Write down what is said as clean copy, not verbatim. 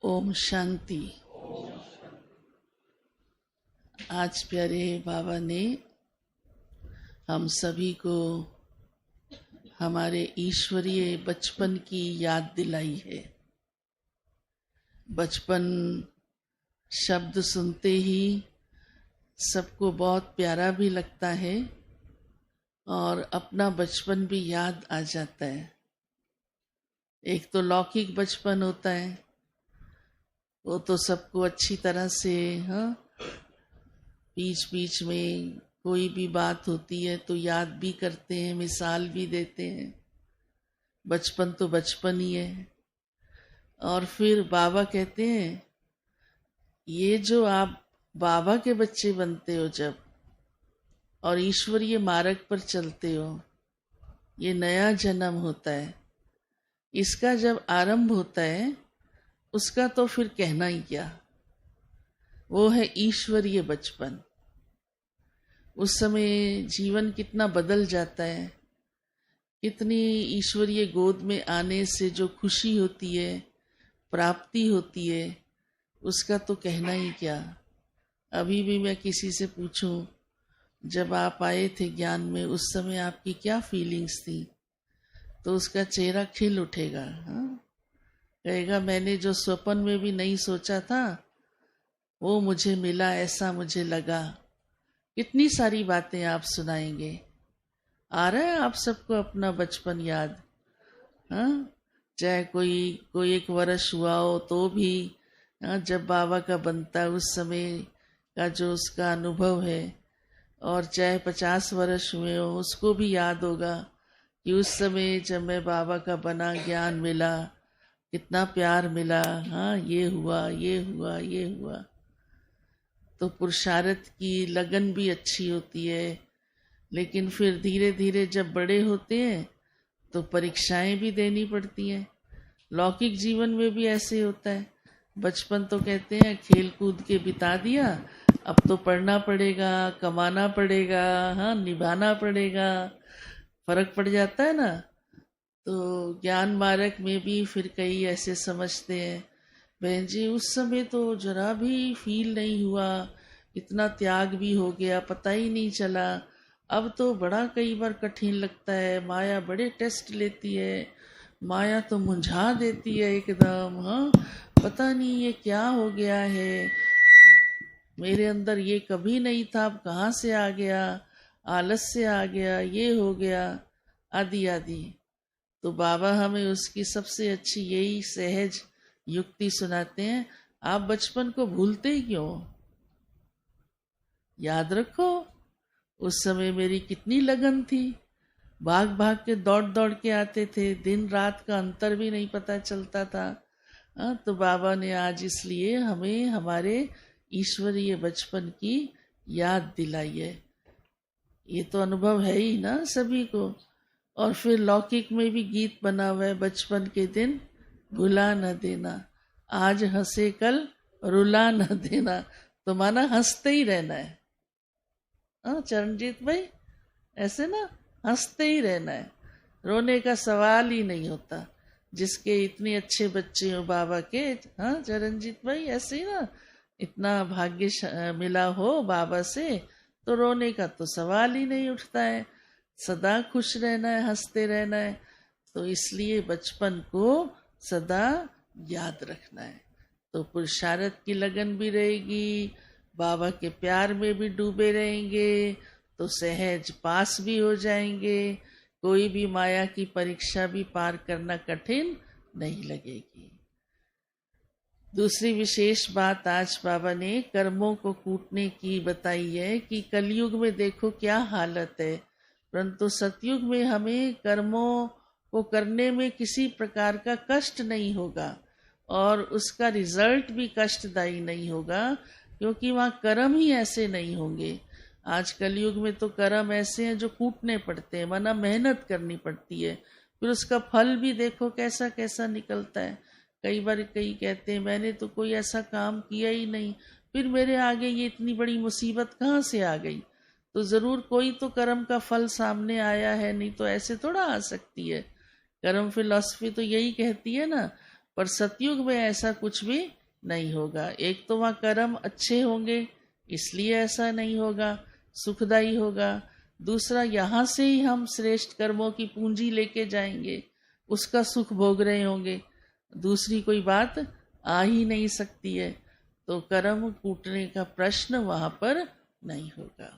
ओम शांति। आज प्यारे बाबा ने हम सभी को हमारे ईश्वरीय बचपन की याद दिलाई है। बचपन शब्द सुनते ही सबको बहुत प्यारा भी लगता है और अपना बचपन भी याद आ जाता है। एक तो लौकिक बचपन होता है, वो तो सबको अच्छी तरह से बीच बीच में कोई भी बात होती है तो याद भी करते हैं, मिसाल भी देते हैं। बचपन तो बचपन ही है। और फिर बाबा कहते हैं, ये जो आप बाबा के बच्चे बनते हो जब और ईश्वरीय मार्ग पर चलते हो, ये नया जन्म होता है। इसका जब आरंभ होता है उसका तो फिर कहना ही क्या, वो है ईश्वरीय बचपन। उस समय जीवन कितना बदल जाता है, कितनी ईश्वरीय गोद में आने से जो खुशी होती है, प्राप्ति होती है, उसका तो कहना ही क्या। अभी भी मैं किसी से पूछूं, जब आप आए थे ज्ञान में, उस समय आपकी क्या फीलिंग्स थी, तो उसका चेहरा खिल उठेगा। कहेगा मैंने जो स्वप्न में भी नहीं सोचा था वो मुझे मिला, ऐसा मुझे लगा। कितनी सारी बातें आप सुनाएंगे। आ रहा है आप सबको अपना बचपन याद? चाहे कोई एक वर्ष हुआ हो तो भी जब बाबा का बनता है उस समय का जो उसका अनुभव है, और चाहे 50 वर्ष हुए हो उसको भी याद होगा कि उस समय जब मैं बाबा का बना, ज्ञान मिला, कितना प्यार मिला। ये हुआ, ये हुआ, ये हुआ। तो पुरुषार्थ की लगन भी अच्छी होती है, लेकिन फिर धीरे धीरे जब बड़े होते हैं तो परीक्षाएं भी देनी पड़ती हैं। लौकिक जीवन में भी ऐसे होता है। बचपन तो कहते हैं खेल कूद के बिता दिया, अब तो पढ़ना पड़ेगा, कमाना पड़ेगा, निभाना पड़ेगा, फर्क पड़ जाता है ना। तो ज्ञान मार्ग में भी फिर कई ऐसे समझते हैं, बहन जी उस समय तो जरा भी फील नहीं हुआ, इतना त्याग भी हो गया, पता ही नहीं चला। अब तो बड़ा कई बार कठिन लगता है, माया बड़े टेस्ट लेती है, माया तो मुंझा देती है एकदम। पता नहीं ये क्या हो गया है, मेरे अंदर ये कभी नहीं था, अब कहाँ से आ गया, आलस से आ गया, ये हो गया, आदि आदि। तो बाबा हमें उसकी सबसे अच्छी यही सहज युक्ति सुनाते हैं, आप बचपन को भूलते ही क्यों? याद रखो उस समय मेरी कितनी लगन थी, भाग भाग के दौड़ दौड़ के आते थे, दिन रात का अंतर भी नहीं पता चलता था। तो बाबा ने आज इसलिए हमें हमारे ईश्वरीय बचपन की याद दिलाई है। ये तो अनुभव है ही ना सभी को। और फिर लौकिक में भी गीत बना हुआ है, बचपन के दिन भुला न देना, आज हंसे कल रुला न देना। तो माना हंसते ही रहना है। चरणजीत भाई, ऐसे ना हंसते ही रहना है, रोने का सवाल ही नहीं होता। जिसके इतने अच्छे बच्चे हो बाबा के, चरणजीत भाई, ऐसे ही ना, इतना भाग्य मिला हो बाबा से, तो रोने का तो सवाल ही नहीं उठता है। सदा खुश रहना है, हंसते रहना है। तो इसलिए बचपन को सदा याद रखना है। तो पुरुषार्थ की लगन भी रहेगी, बाबा के प्यार में भी डूबे रहेंगे, तो सहज पास भी हो जाएंगे। कोई भी माया की परीक्षा भी पार करना कठिन नहीं लगेगी। दूसरी विशेष बात आज बाबा ने कर्मों को कूटने की बताई है कि कलयुग में देखो क्या हालत है, परंतु सतयुग में हमें कर्मों को करने में किसी प्रकार का कष्ट नहीं होगा और उसका रिजल्ट भी कष्टदायी नहीं होगा, क्योंकि वहाँ कर्म ही ऐसे नहीं होंगे। आज कलयुग में तो कर्म ऐसे हैं जो कूटने पड़ते हैं, वरना मेहनत करनी पड़ती है, फिर उसका फल भी देखो कैसा कैसा निकलता है। कई बार कई कहते हैं मैंने तो कोई ऐसा काम किया ही नहीं, फिर मेरे आगे ये इतनी बड़ी मुसीबत कहाँ से आ गई। तो ज़रूर कोई तो कर्म का फल सामने आया है, नहीं तो ऐसे थोड़ा आ सकती है। कर्म फिलॉसफी तो यही कहती है ना, पर सतयुग में ऐसा कुछ भी नहीं होगा। एक तो वहाँ कर्म अच्छे होंगे इसलिए ऐसा नहीं होगा, सुखदायी होगा। दूसरा, यहाँ से ही हम श्रेष्ठ कर्मों की पूंजी लेके जाएंगे, उसका सुख भोग रहे होंगे। दूसरी कोई बात आ ही नहीं सकती है। तो कर्म कूटने का प्रश्न वहाँ पर नहीं होगा।